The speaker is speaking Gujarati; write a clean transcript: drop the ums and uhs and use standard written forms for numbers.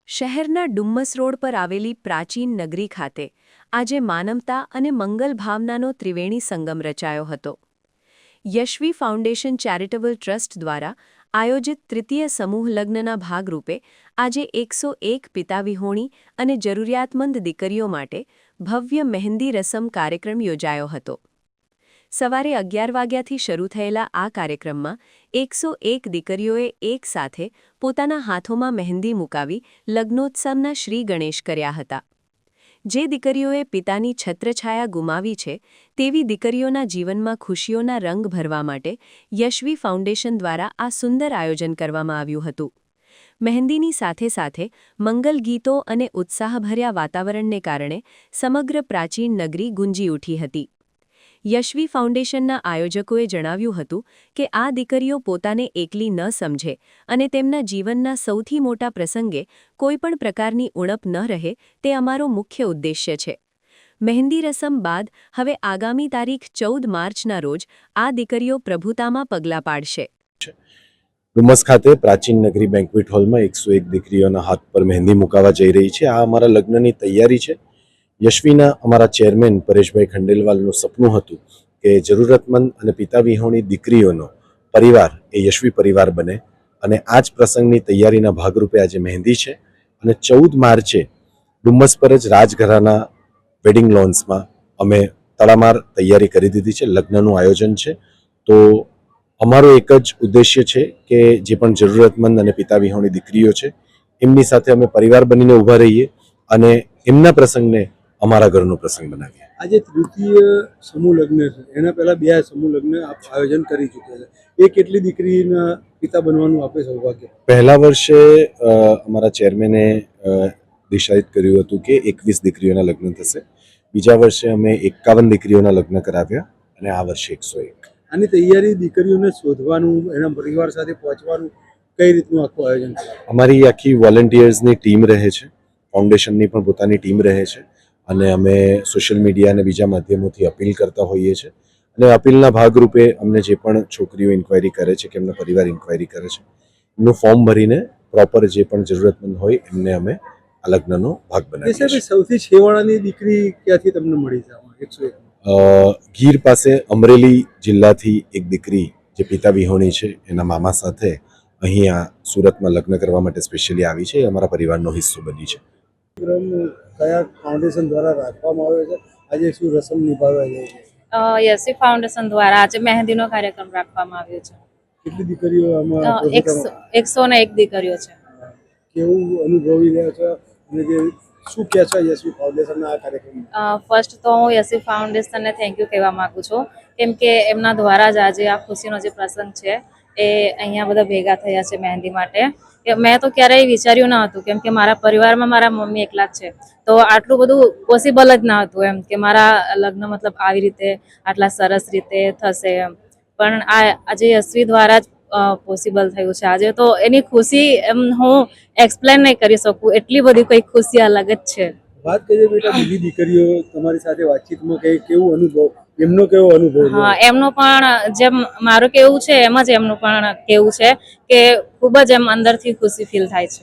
શહેરના ડુમ્મસ રોડ પર આવેલી પ્રાચીન નગરી ખાતે આજે માનવતા અને મંગલ ભાવનાનો ત્રિવેણી સંગમ રચાયો હતો. યશવી ફાઉન્ડેશન ચેરિટેબલ ટ્રસ્ટ દ્વારા આયોજિત તૃતીય સમૂહ લગ્નના ભાગરૂપે આજે 101 પિતાવિહોણી અને જરૂરિયાતમંદ દીકરીઓ માટે ભવ્ય મહેંદી રસમ કાર્યક્રમ યોજાયો હતો. સવારે 11 વાગ્યાથી શરૂ થયેલા આ કાર્યક્રમમાં 101 દીકરીઓએ એક સાથે પોતાના હાથોમાં મહેંદી મુકાવી લગ્નોત્સવના શ્રી ગણેશ કર્યા હતા. જે દીકરીઓએ પિતાની છત્રછાયા ગુમાવી છે તેવી દીકરીઓના જીવનમાં ખુશીઓના રંગ ભરવા માટે યશવી ફાઉન્ડેશન દ્વારા આ સુંદર આયોજન કરવામાં આવ્યું હતું. મહેંદીની સાથે સાથે મંગલ ગીતો અને ઉત્સાહભર્યા વાતાવરણને કારણે સમગ્ર પ્રાચીન નગરી ગુંજી ઉઠી હતી. યશવી ફાઉન્ડેશનના આયોજકોએ જણાવ્યું હતું કે આ દીકરીઓ પોતાને એકલી ન સમજે અને તેમના જીવનના સૌથી મોટા પ્રસંગે કોઈપણ પ્રકારની ઉણપ ન રહે તે અમારો મુખ્ય ઉદ્દેશ્ય છે. મહેંદી રસમ બાદ હવે આગામી તારીખ 14 માર્ચના રોજ આ દીકરીઓ પ્રભુતામાં પગલાં પાડશે. ડુમસ ખાતે પ્રાચીન નગરી બેન્ક્વેટ હોલમાં 101 દીકરીઓના હાથ પર મહેંદી મુકાવા જઈ રહી છે. આ અમારા લગ્નની તૈયારી છે. યશવીના અમારા ચેરમેન પરેશભાઈ ખંડેલવાલનું સપનું હતું કે જરૂરતમંદ અને પિતા વિહોણી દીકરીઓનો પરિવાર એ યશવી પરિવાર બને અને આ જ પ્રસંગની તૈયારીના ભાગરૂપે આજે મહેંદી છે અને 14 માર્ચે ડુમ્મસ પર જ રાજઘરાના વેડિંગ લોન્સમાં અમે તડામાર તૈયારી કરી દીધી છે. લગ્નનું આયોજન છે. તો અમારો એક જ ઉદ્દેશ્ય છે કે જે પણ જરૂરતમંદ અને પિતા વિહોણી દીકરીઓ છે એમની સાથે અમે પરિવાર બનીને ઊભા રહીએ અને એમના પ્રસંગને અમારા ઘરનો પ્રસંગ બનાવીએ. આજે તૃતીય સમૂહ લગ્ન છે, એના પહેલા 2 સમૂહ લગ્ન આપ આયોજન કરી ચૂક્યા છે. એ કેટલી દીકરીના પિતા બનવાનું આપે સૌભાગ્ય? પહેલા વર્ષે અમારા ચેરમેને નિશ્ચિત કર્યું હતું કે 21 દીકરીઓના લગ્ન થશે. બીજા વર્ષે અમે 51 દીકરીઓના લગ્ન કરાવ્યા અને આ વર્ષે 101. આની તૈયારી દીકરીઓને શોધવાનું, એના પરિવાર સાથે પહોંચવાનું કઈ રીતનું આખું આયોજન છે? અમારી આખી વોલેન્ટિયર્સની ટીમ રહે છે, ફાઉન્ડેશનની પણ પોતાની ટીમ રહે છે અને અમે સોશિયલ મીડિયા અને બીજા માધ્યમોથી અપીલ કરતા હોઈએ છીએ અને અપીલના ભાગરૂપે અમને જે પણ છોકરીઓ ઇન્ક્વાયરી કરે છે કે એમના પરિવાર ઇન્ક્વાયરી કરે છે એમનું ફોર્મ ભરીને પ્રોપર જે પણ જરૂરતમંદ હોય એમને અમે આ લગ્નનો ભાગ બનાવીએ છીએ. સૌથી છેવાડાની દીકરી ક્યાંથી તમને મળી છે? ગીર પાસે અમરેલી જિલ્લાથી એક દીકરી જે પિતા વિહોણી છે એના મામા સાથે અહીંયા સુરતમાં લગ્ન કરવા માટે સ્પેશિયલી આવી છે. એ અમારા પરિવારનો હિસ્સો બની છે. કયા ફાઉન્ડેશન દ્વારા રાખવામાં આવ્યો છે? આજે શું રસમ નિભાવવા જાય છે? યશવી ફાઉન્ડેશન દ્વારા આજે મહેંદીનો કાર્યક્રમ રાખવામાં આવ્યો છે. કેટલી દીકરીઓ આમાં? 101 દીકરીઓ છે. કેવું અનુભવી રહ્યા છો અને જે શું કહે છે યશવી ફાઉન્ડેશનના આ કાર્યક્રમમાં? ફર્સ્ટ તો હું યશવી ફાઉન્ડેશનને થેન્ક યુ કહેવા માગું છું, કેમ કે એમના દ્વારા જ આજે આ ખુશીનો જે પ્રસંગ છે એ અહીંયા બધા ભેગા થયા છે મહેંદી માટે. મેં તો ક્યારેય વિચાર્યું ન હતું, કેમ કે મારા પરિવારમાં મારા મમ્મી એકલા જ છે, તો આટલું બધું પોસિબલ જ ન હતું એમ કે મારા લગ્ન મતલબ આવી રીતે આટલા સરસ રીતે થશે એમ. પણ આજે યશવી દ્વારા જ પોસિબલ થયું છે. આજે તો એની ખુશી એમ હું એક્સપ્લેન નહીં કરી શકું, એટલી બધી કંઈક ખુશી અલગ જ છે. વાત કરીએ બેટા, બીજી દીકરીઓ તમારી સાથે વાતચીતમાં કેવું અનુભવ, એમનો કેવો અનુભવ? હા, એમનો પણ જેમ મારું કેવું છે એમ જ એમનું પણ કેવું છે કે ખૂબ જ એમ અંદરથી ખુશી ફીલ થાય છે.